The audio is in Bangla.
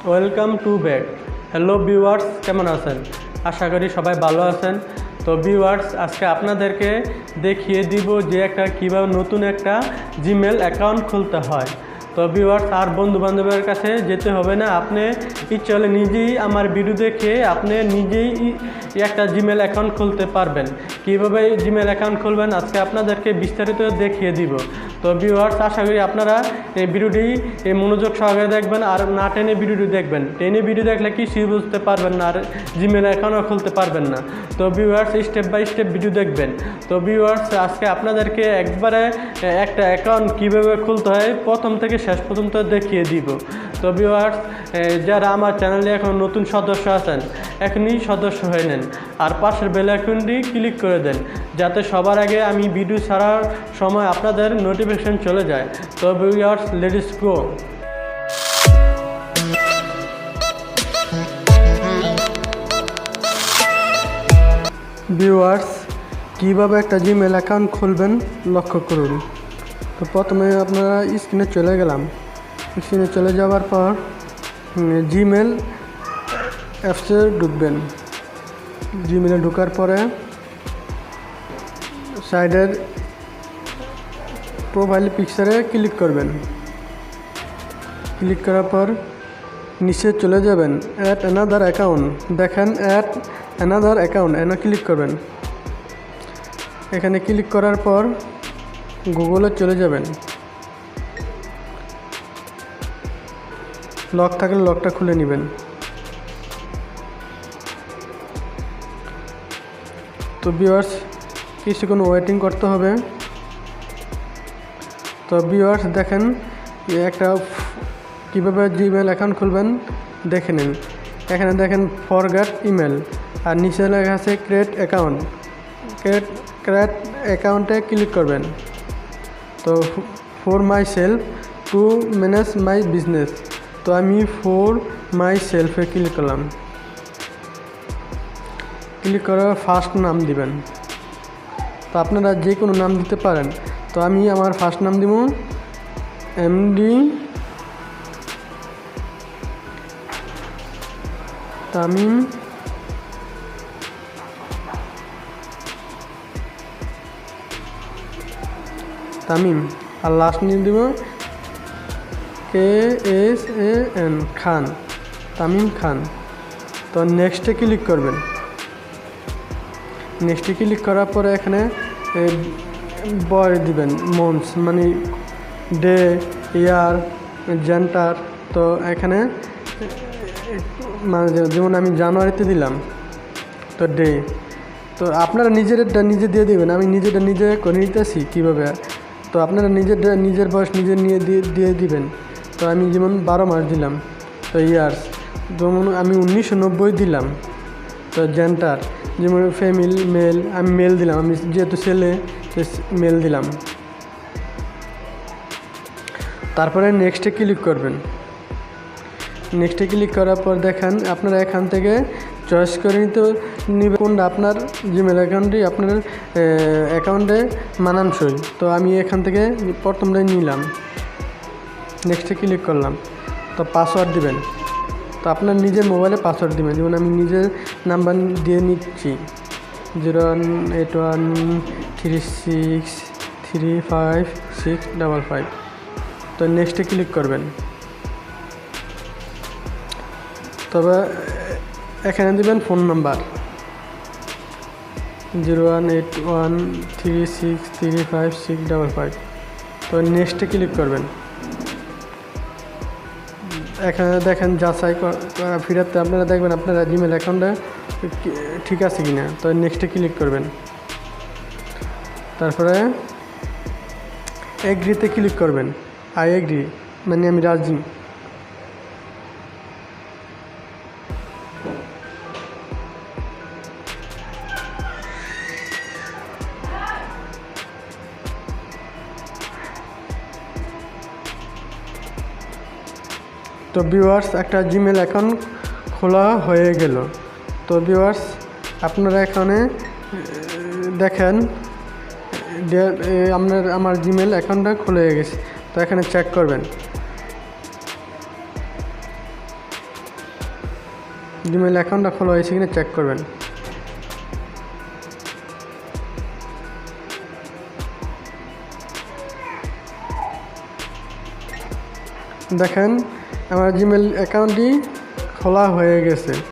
Welcome to back. Hello viewers, কেমন আছেন? আশা করি সবাই ভালো আছেন। তো ভিউয়ার্স, আজকে আপনাদেরকে দেখিয়ে দিব যে কীভাবে নতুন একটা জিমেল অ্যাকাউন্ট খুলতে হয়। তো ভিউয়ার্স, আর বন্ধু বান্ধবের কাছে যেতে হবে না, আপনি ইচ্ছে হলে নিজেই আমার ভিডিও দেখে আপনি নিজেই একটা জিমেল অ্যাকাউন্ট খুলতে পারবেন। কীভাবে জিমেল অ্যাকাউন্ট খুলবেন আজকে আপনাদেরকে বিস্তারিত দেখিয়ে দিব। তো ভিউয়ার্স, আশা করি আপনারা এই ভিডিওটি মনোযোগ সহকারে দেখবেন, আর না টেনে ভিডিওটি দেখবেন। টেনে ভিডিও দেখলে কিছুই বুঝতে পারবেন না, আর জিমেল অ্যাকাউন্টও খুলতে পারবেন না। তো viewers, step by step video দেখবেন। তো ভিউয়ার্স, আজকে আপনাদেরকে একবারে একটা অ্যাকাউন্ট কীভাবে খুলতে হয় প্রথম থেকে শেষ পর্যন্ত দেখিয়ে দিব। তো ভিউয়ার্স, যারা আমার চ্যানেলে এখন নতুন সদস্য আছেন, এখনই সদস্য হয়ে নেন, আর পাশের বেল আইকনটি ক্লিক করে দেন, যাতে সবার আগে আমি ভিডিও ছাড়ার সময় আপনাদের নোটিফিকেশন চলে যায়। তো ভিউয়ার্স, লেটস গো। ভিউয়ার্স, কীভাবে একটা জিমেল অ্যাকাউন্ট খুলবেন লক্ষ্য করুন। তো প্রথমে আপনারা স্ক্রিনে চলে গেলাম। স্ক্রিনে চলে যাওয়ার পর জিমেল অ্যাপসে ঢুকবেন। জিমেলে ঢোকার পরে সাইডের প্রোফাইল পিকচারে ক্লিক করবেন। ক্লিক করার পর নিচে চলে যাবেন, অ্যাড অ্যানাদার অ্যাকাউন্ট। দেখেন অ্যাড অ্যানাদার অ্যাকাউন্ট, এনে ক্লিক করবেন। এখানে ক্লিক করার পর গুগলে চলে যাবেন। লক থাকলে লকটা খুলে নেবেন। তো ভিউয়ার্স, কিছুক্ষণ ওয়েটিং করতে হবে। তো ভিউয়ার্স, দেখেন একটা কীভাবে জিমেল অ্যাকাউন্ট খুলবেন দেখে নিন। এখানে দেখেন ফরগেট ইমেল, আর নিচে লেখা আছে ক্রিয়েট অ্যাকাউন্ট। ক্রিয়েট অ্যাকাউন্টে ক্লিক করবেন। তো for my self to manage my business, তো আমি ফর মাই সেলফে ক্লিক করলাম। ক্লিক করে ফার্স্ট নাম দিবেন। তো আপনারা যে কোনো নাম দিতে পারেন। তো আমি আমার ফার্স্ট নাম দিব এমডি তামিম। আর লাস্ট নিয়ে দিব KSAN, খান, তামিম খান। তো নেক্সটে ক্লিক করবেন। নেক্সটে ক্লিক করার পরে এখানে বয় দিবেন, মন্থস মানে ডে, ইয়ার, জেন্টার। তো এখানে মানে যেমন আমি জানুয়ারিতে দিলাম, তো ডে। তো আপনারা নিজেরটা নিজে দিয়ে দেবেন, আমি নিজেরটা নিজে করে নিতেছি কীভাবে। তো আপনারা নিজের বয়স নিজে নিয়ে দিয়ে দিবেন। তো আমি যেমন 12 মাস দিলাম। তো ইয়ার্স যেমন আমি 1990 দিলাম। তো জেন্টার যেমন ফিমেল, মেল, আমি মেল দিলাম, আমি যেহেতু ছেলে মেল দিলাম। তারপরে নেক্সটে ক্লিক করবেন। নেক্সটে ক্লিক করার পর দেখেন আপনারা এখান থেকে চয়েস করে নিবেন কোনটা আপনার জিমেল অ্যাকাউন্টটি আপনার অ্যাকাউন্টে মানানসই। তো আমি এখান থেকে প্রথমটাই নিলাম। নেক্সটে ক্লিক করলাম। তো পাসওয়ার্ড দিবেন। তো আপনার নিজের মোবাইলে পাসওয়ার্ড দিবেন, যেমন আমি নিজের নাম্বার দিয়ে নিচ্ছি 01813635655। তো নেক্সটে ক্লিক করবেন। তবে এখানে দিবেন ফোন নাম্বার 01813635655। তো নেক্সটে ক্লিক করবেন। এখানে দেখেন যাচাই ফিরাতে আপনারা দেখবেন আপনারা জিমেল অ্যাকাউন্টে ঠিক আছে কিনা। তো নেক্সটে ক্লিক করবেন। তারপরে এগ্রিতে ক্লিক করবেন। আই এগ্রি মানে আমি রাজি। তো ভিউয়ার্স, একটা জিমেল অ্যাকাউন্ট খোলা হয়ে গেল। তো ভিউয়ার্স, আপনারা এখানে দেখেন আমার জিমেল অ্যাকাউন্টটা খুলে গেছে। তো এখানে চেক করবেন। জিমেল অ্যাকাউন্টটা খোলা হয়েছে কিনা চেক করবেন। দেখেন আমার জিমেল অ্যাকাউন্টটি খোলা হয়ে গেছে।